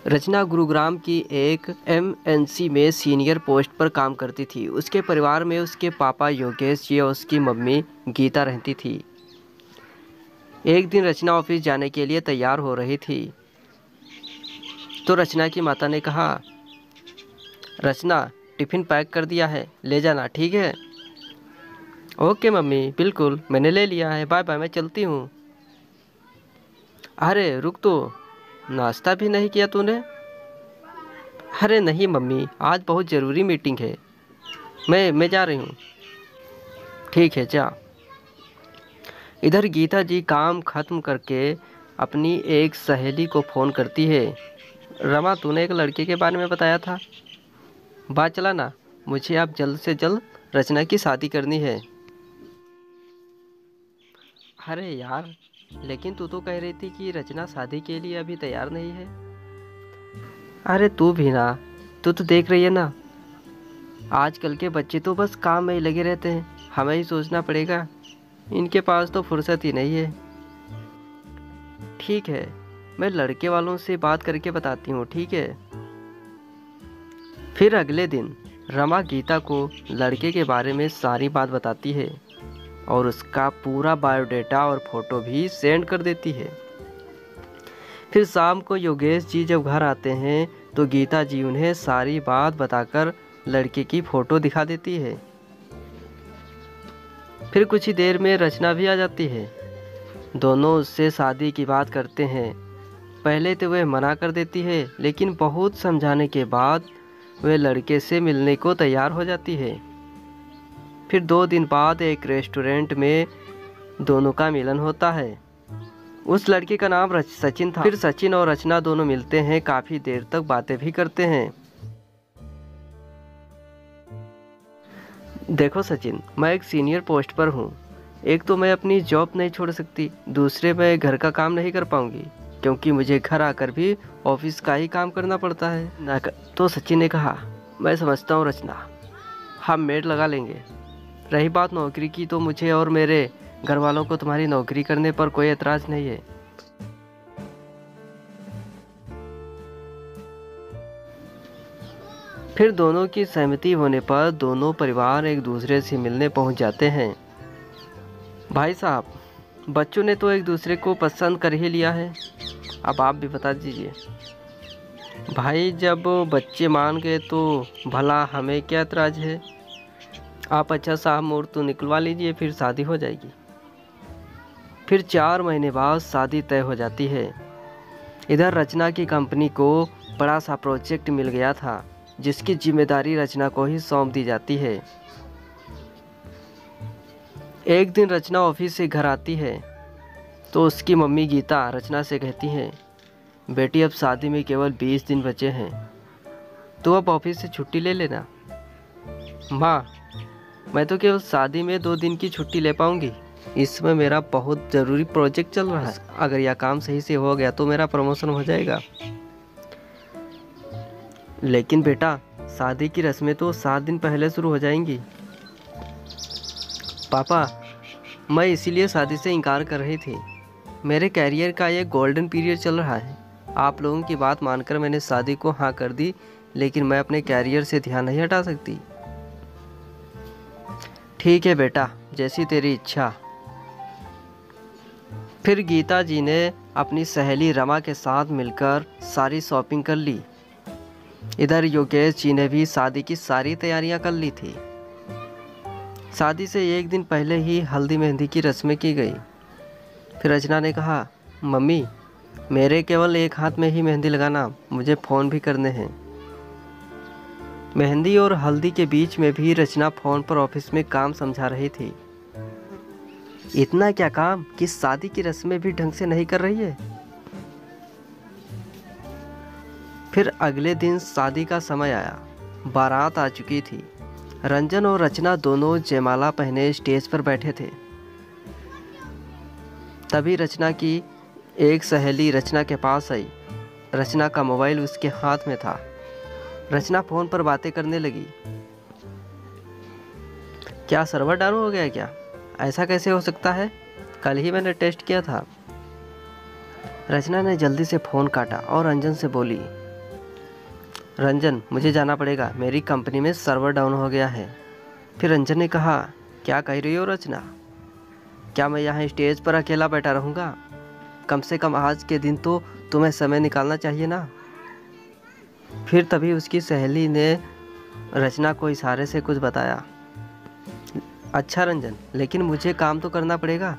रचना गुरुग्राम की एक एमएनसी में सीनियर पोस्ट पर काम करती थी। उसके परिवार में उसके पापा योगेश जी और उसकी मम्मी गीता रहती थी। एक दिन रचना ऑफिस जाने के लिए तैयार हो रही थी तो रचना की माता ने कहा, रचना टिफ़िन पैक कर दिया है, ले जाना, ठीक है? ओके मम्मी, बिल्कुल, मैंने ले लिया है, बाय बाय, मैं चलती हूँ। अरे रुक तो, नाश्ता भी नहीं किया तूने? अरे नहीं मम्मी, आज बहुत ज़रूरी मीटिंग है, मैं जा रही हूँ। ठीक है, जा। इधर गीता जी काम ख़त्म करके अपनी एक सहेली को फ़ोन करती है। रमा, तूने एक लड़के के बारे में बताया था, बात चला ना, मुझे अब जल्द से जल्द रचना की शादी करनी है। अरे यार, लेकिन तू तो कह रही थी कि रचना शादी के लिए अभी तैयार नहीं है। अरे तू भी ना, तू तो देख रही है ना, आजकल के बच्चे तो बस काम में ही लगे रहते हैं, हमें ही सोचना पड़ेगा, इनके पास तो फुर्सत ही नहीं है। ठीक है, मैं लड़के वालों से बात करके बताती हूँ, ठीक है? फिर अगले दिन रमा गीता को लड़के के बारे में सारी बात बताती है और उसका पूरा बायोडेटा और फोटो भी सेंड कर देती है। फिर शाम को योगेश जी जब घर आते हैं तो गीता जी उन्हें सारी बात बताकर लड़के की फ़ोटो दिखा देती है। फिर कुछ ही देर में रचना भी आ जाती है। दोनों उससे शादी की बात करते हैं। पहले तो वह मना कर देती है, लेकिन बहुत समझाने के बाद वह लड़के से मिलने को तैयार हो जाती है। फिर 2 दिन बाद एक रेस्टोरेंट में दोनों का मिलन होता है। उस लड़के का नाम सचिन था। फिर सचिन और रचना दोनों मिलते हैं, काफ़ी देर तक बातें भी करते हैं। देखो सचिन, मैं एक सीनियर पोस्ट पर हूँ। एक तो मैं अपनी जॉब नहीं छोड़ सकती, दूसरे मैं घर का काम नहीं कर पाऊँगी क्योंकि मुझे घर आकर भी ऑफिस का ही काम करना पड़ता है। तो सचिन ने कहा, मैं समझता हूँ रचना, हम मेड लगा लेंगे। रही बात नौकरी की, तो मुझे और मेरे घर वालों को तुम्हारी नौकरी करने पर कोई एतराज़ नहीं है। फिर दोनों की सहमति होने पर दोनों परिवार एक दूसरे से मिलने पहुंच जाते हैं। भाई साहब, बच्चों ने तो एक दूसरे को पसंद कर ही लिया है, अब आप भी बता दीजिए। भाई, जब बच्चे मान गए तो भला हमें क्या एतराज़ है। आप अच्छा सा मुहूर्त निकलवा लीजिए, फिर शादी हो जाएगी। फिर 4 महीने बाद शादी तय हो जाती है। इधर रचना की कंपनी को बड़ा सा प्रोजेक्ट मिल गया था, जिसकी जिम्मेदारी रचना को ही सौंप दी जाती है। एक दिन रचना ऑफिस से घर आती है तो उसकी मम्मी गीता रचना से कहती है, बेटी, अब शादी में केवल 20 दिन बचे हैं, तो अब ऑफिस से छुट्टी ले लेना। माँ, मैं तो केवल शादी में 2 दिन की छुट्टी ले पाऊंगी, इसमें मेरा बहुत ज़रूरी प्रोजेक्ट चल रहा है। अगर यह काम सही से हो गया तो मेरा प्रमोशन हो जाएगा। लेकिन बेटा, शादी की रस्में तो 7 दिन पहले शुरू हो जाएंगी। पापा, मैं इसीलिए शादी से इनकार कर रही थी। मेरे कैरियर का ये गोल्डन पीरियड चल रहा है। आप लोगों की बात मानकर मैंने शादी को हाँ कर दी, लेकिन मैं अपने कैरियर से ध्यान नहीं हटा सकती। ठीक है बेटा, जैसी तेरी इच्छा। फिर गीता जी ने अपनी सहेली रमा के साथ मिलकर सारी शॉपिंग कर ली। इधर योगेश जी ने भी शादी की सारी तैयारियां कर ली थी। शादी से 1 दिन पहले ही हल्दी मेहंदी की रस्में की गई। फिर रचना ने कहा, मम्मी, मेरे केवल एक हाथ में ही मेहंदी लगाना, मुझे फ़ोन भी करने हैं। मेहंदी और हल्दी के बीच में भी रचना फ़ोन पर ऑफिस में काम समझा रही थी। इतना क्या काम कि शादी की रस्में भी ढंग से नहीं कर रही है। फिर अगले दिन शादी का समय आया। बारात आ चुकी थी। रंजन और रचना दोनों जयमाला पहने स्टेज पर बैठे थे। तभी रचना की एक सहेली रचना के पास आई। रचना का मोबाइल उसके हाथ में था। रचना फ़ोन पर बातें करने लगी। क्या सर्वर डाउन हो गया क्या? ऐसा कैसे हो सकता है? कल ही मैंने टेस्ट किया था। रचना ने जल्दी से फ़ोन काटा और रंजन से बोली, रंजन, मुझे जाना पड़ेगा, मेरी कंपनी में सर्वर डाउन हो गया है। फिर रंजन ने कहा, क्या कह रही हो रचना? क्या मैं यहाँ स्टेज पर अकेला बैठा रहूँगा? कम से कम आज के दिन तो तुम्हें समय निकालना चाहिए ना। फिर तभी उसकी सहेली ने रचना को इशारे से कुछ बताया। अच्छा रंजन, लेकिन मुझे काम तो करना पड़ेगा।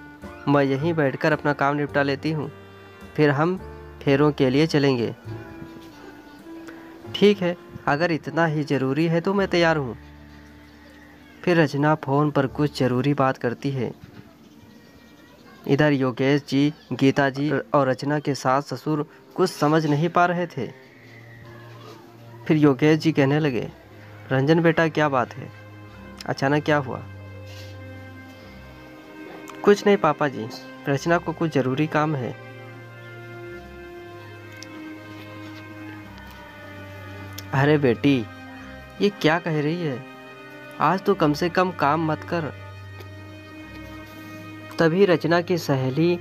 मैं यहीं बैठकर अपना काम निपटा लेती हूँ, फिर हम फेरों के लिए चलेंगे। ठीक है, अगर इतना ही ज़रूरी है तो मैं तैयार हूँ। फिर रचना फ़ोन पर कुछ ज़रूरी बात करती है। इधर योगेश जी, गीता जी और रचना के सास ससुर कुछ समझ नहीं पा रहे थे। फिर योगेश जी कहने लगे, रंजन बेटा, क्या बात है? अचानक क्या हुआ? कुछ नहीं पापा जी, रचना को कुछ ज़रूरी काम है। अरे बेटी, ये क्या कह रही है? आज तो कम से कम काम मत कर। तभी रचना की सहेली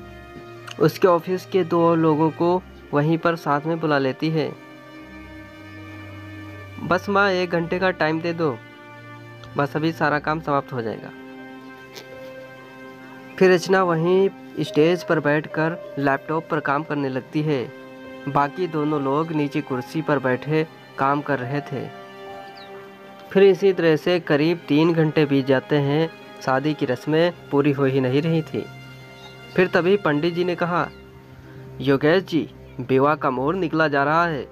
उसके ऑफिस के 2 और लोगों को वहीं पर साथ में बुला लेती है। बस माँ, 1 घंटे का टाइम दे दो, बस अभी सारा काम समाप्त हो जाएगा। फिर रचना वहीं स्टेज पर बैठकर लैपटॉप पर काम करने लगती है। बाकी दोनों लोग नीचे कुर्सी पर बैठे काम कर रहे थे। फिर इसी तरह से करीब 3 घंटे बीत जाते हैं। शादी की रस्में पूरी हो ही नहीं रही थी। फिर तभी पंडित जी ने कहा, योगेश जी, विवाह का मुहूर्त निकला जा रहा है,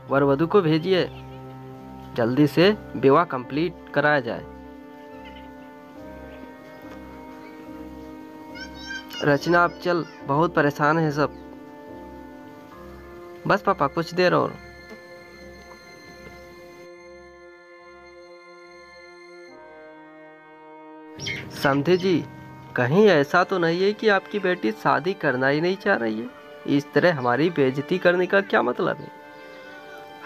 वर वधू को भेजिए, जल्दी से विवाह कंप्लीट कराया जाए। रचना, अब चल, बहुत परेशान है सब। बस पापा, कुछ देर और। समझे जी, कहीं ऐसा तो नहीं है कि आपकी बेटी शादी करना ही नहीं चाह रही है? इस तरह हमारी बेइज्जती करने का क्या मतलब है?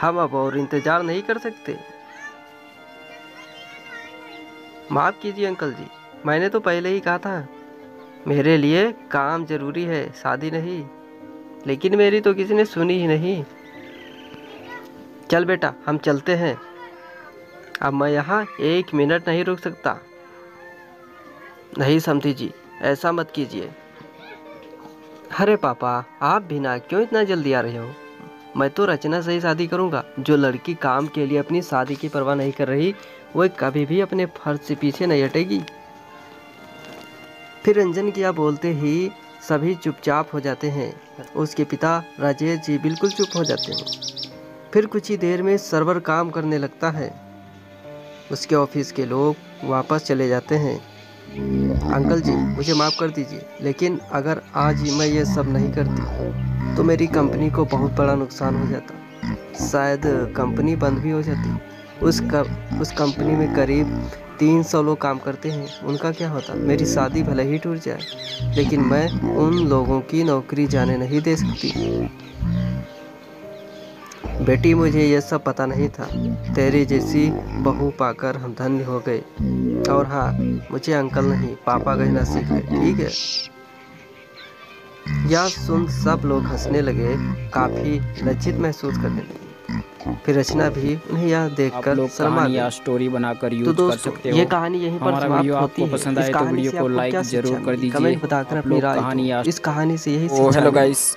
हम अब और इंतजार नहीं कर सकते। माफ कीजिए अंकल जी, मैंने तो पहले ही कहा था, मेरे लिए काम जरूरी है, शादी नहीं। लेकिन मेरी तो किसी ने सुनी ही नहीं। चल बेटा, हम चलते हैं, अब मैं यहाँ 1 मिनट नहीं रुक सकता। नहीं समधी जी, ऐसा मत कीजिए। अरे पापा, आप भी ना, क्यों इतना जल्दी आ रहे हो? मैं तो रचना से ही शादी करूँगा। जो लड़की काम के लिए अपनी शादी की परवाह नहीं कर रही, वह कभी भी अपने फर्ज से पीछे नहीं हटेगी। फिर रंजन की बोलते ही सभी चुपचाप हो जाते हैं। उसके पिता राजेश जी बिल्कुल चुप हो जाते हैं। फिर कुछ ही देर में सर्वर काम करने लगता है। उसके ऑफिस के लोग वापस चले जाते हैं। अंकल जी, मुझे माफ़ कर दीजिए, लेकिन अगर आज ही मैं ये सब नहीं करती तो मेरी कंपनी को बहुत बड़ा नुकसान हो जाता। शायद कंपनी बंद भी हो जाती। उस कंपनी में करीब 300 लोग काम करते हैं। उनका क्या होता? मेरी शादी भले ही टूट जाए, लेकिन मैं उन लोगों की नौकरी जाने नहीं दे सकती। बेटी, मुझे ये सब पता नहीं था। तेरी जैसी बहू पाकर हम धन्य हो गए। और हाँ, मुझे अंकल नहीं, पापा कहना सीख ले, ठीक है? यह सुन सब लोग हंसने लगे, काफ़ी लज्जित महसूस करने लगे। फिर रचना भी उन्हें यह देखकर शर्मा गई। स्टोरी बनाकर यूज कर सकते हो। ये कहानी यहीं पर समाप्त होती है। पसंद आए तो वीडियो को लाइक जरूर कर दीजिए। कमेंट बताकर अपनी राय। इस कहानी से यही हेलो गाइस,